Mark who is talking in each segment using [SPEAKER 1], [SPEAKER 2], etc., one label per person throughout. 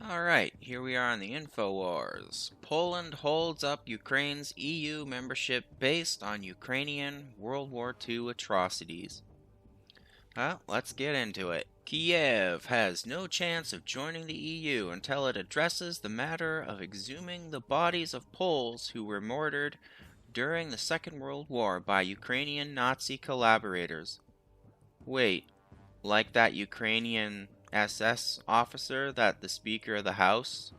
[SPEAKER 1] Alright, here we are on the InfoWars. Poland holds up Ukraine's EU membership based on Ukrainian World War II atrocities. Well, let's get into it. Kiev has no chance of joining the EU until it addresses the matter of exhuming the bodies of Poles who were murdered during the Second World War by Ukrainian Nazi collaborators. Wait, like that Ukrainian SS officer that the Speaker of the House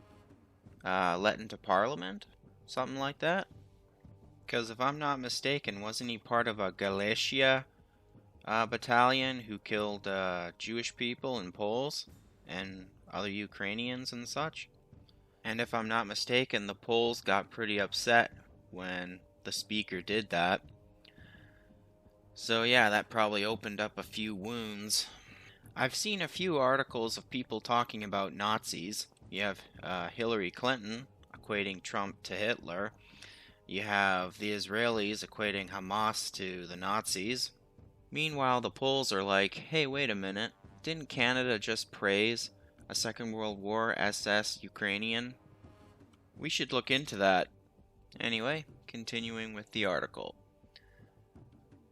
[SPEAKER 1] let into Parliament? Something like that? Because if I'm not mistaken, wasn't he part of a Galicia battalion who killed Jewish people and Poles and other Ukrainians and such? And if I'm not mistaken, the Poles got pretty upset when the Speaker did that. So yeah, that probably opened up a few wounds. I've seen a few articles of people talking about Nazis. You have Hillary Clinton equating Trump to Hitler. You have the Israelis equating Hamas to the Nazis. Meanwhile, the Poles are like, hey, wait a minute. Didn't Canada just praise a Second World War SS Ukrainian? We should look into that. Anyway, continuing with the article.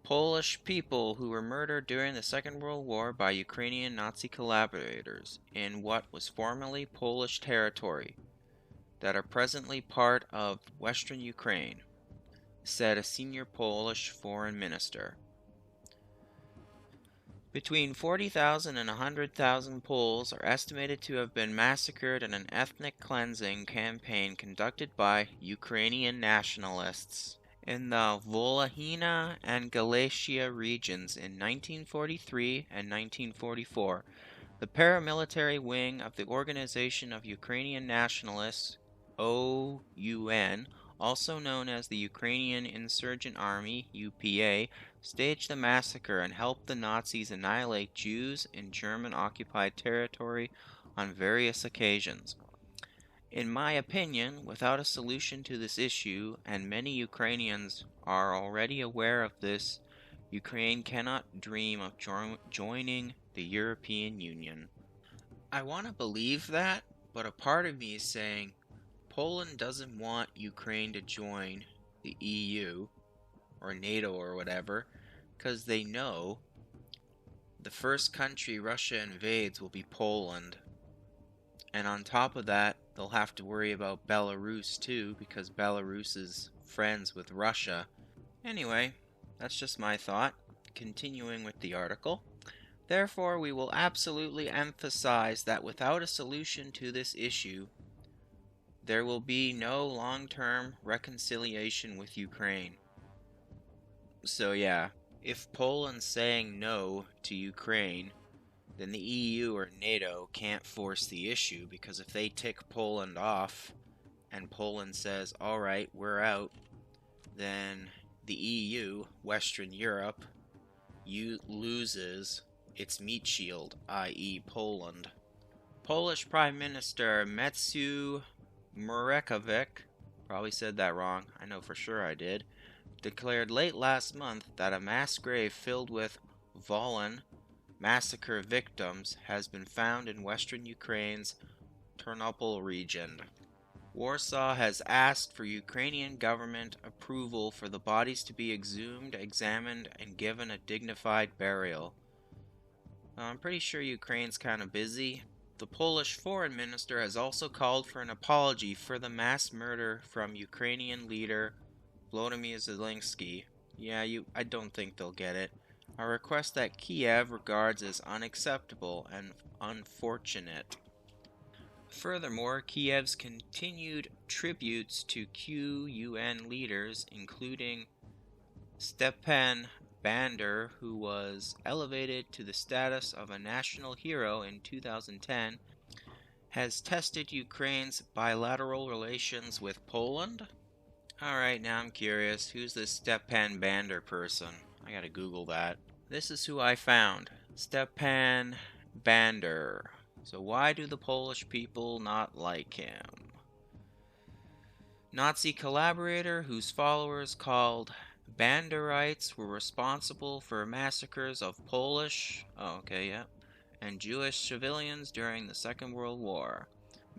[SPEAKER 1] Polish people who were murdered during the Second World War by Ukrainian Nazi collaborators in what was formerly Polish territory that are presently part of Western Ukraine, said a senior Polish foreign minister. Between 40,000 and 100,000 Poles are estimated to have been massacred in an ethnic cleansing campaign conducted by Ukrainian nationalists in the Volhynia and Galicia regions in 1943 and 1944. The paramilitary wing of the Organization of Ukrainian Nationalists, OUN, also known as the Ukrainian Insurgent Army, UPA, staged the massacre and helped the Nazis annihilate Jews in German-occupied territory on various occasions. In my opinion, without a solution to this issue, and many Ukrainians are already aware of this, Ukraine cannot dream of joining the European Union. I want to believe that, but a part of me is saying Poland doesn't want Ukraine to join the EU or NATO or whatever, because they know the first country Russia invades will be Poland. And on top of that, they'll have to worry about Belarus too, because Belarus is friends with Russia. Anyway, that's just my thought. Continuing with the article. Therefore, we will absolutely emphasize that without a solution to this issue, there will be no long-term reconciliation with Ukraine. So yeah, if Poland's saying no to Ukraine, then the EU or NATO can't force the issue, because if they tick Poland off and Poland says, alright, we're out, then the EU, Western Europe, loses its meat shield, i.e. Poland. Polish Prime Minister Mateusz Morawiecki, probably said that wrong, I know for sure I did, declared late last month that a mass grave filled with Volyn massacre victims has been found in western Ukraine's Ternopil region. Warsaw has asked for Ukrainian government approval for the bodies to be exhumed, examined, and given a dignified burial. I'm pretty sure Ukraine's kind of busy. The Polish foreign minister has also called for an apology for the mass murder from Ukrainian leader Volodymyr Zelensky. Yeah, I don't think they'll get it. A request that Kiev regards as unacceptable and unfortunate. Furthermore, Kiev's continued tributes to QUN leaders, including Stepan Bander, who was elevated to the status of a national hero in 2010, has tested Ukraine's bilateral relations with Poland. Alright, now I'm curious, who's this Stepan Bander person? I gotta Google that. This is who I found. Stepan Bander. So why do the Polish people not like him? Nazi collaborator whose followers called Banderites were responsible for massacres of Polish, and Jewish civilians during the Second World War.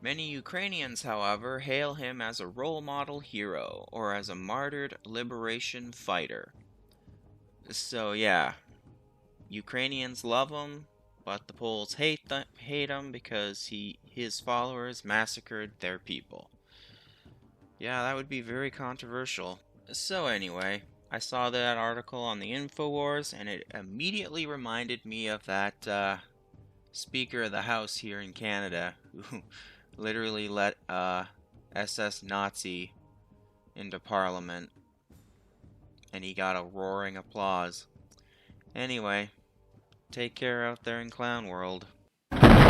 [SPEAKER 1] Many Ukrainians, however, hail him as a role model hero or as a martyred liberation fighter. So yeah, Ukrainians love him, but the Poles hate him because his followers massacred their people. Yeah, that would be very controversial. So anyway, I saw that article on the InfoWars, and it immediately reminded me of that Speaker of the House here in Canada who literally let SS Nazi into Parliament, and he got a roaring applause. Anyway, take care out there in Clown World.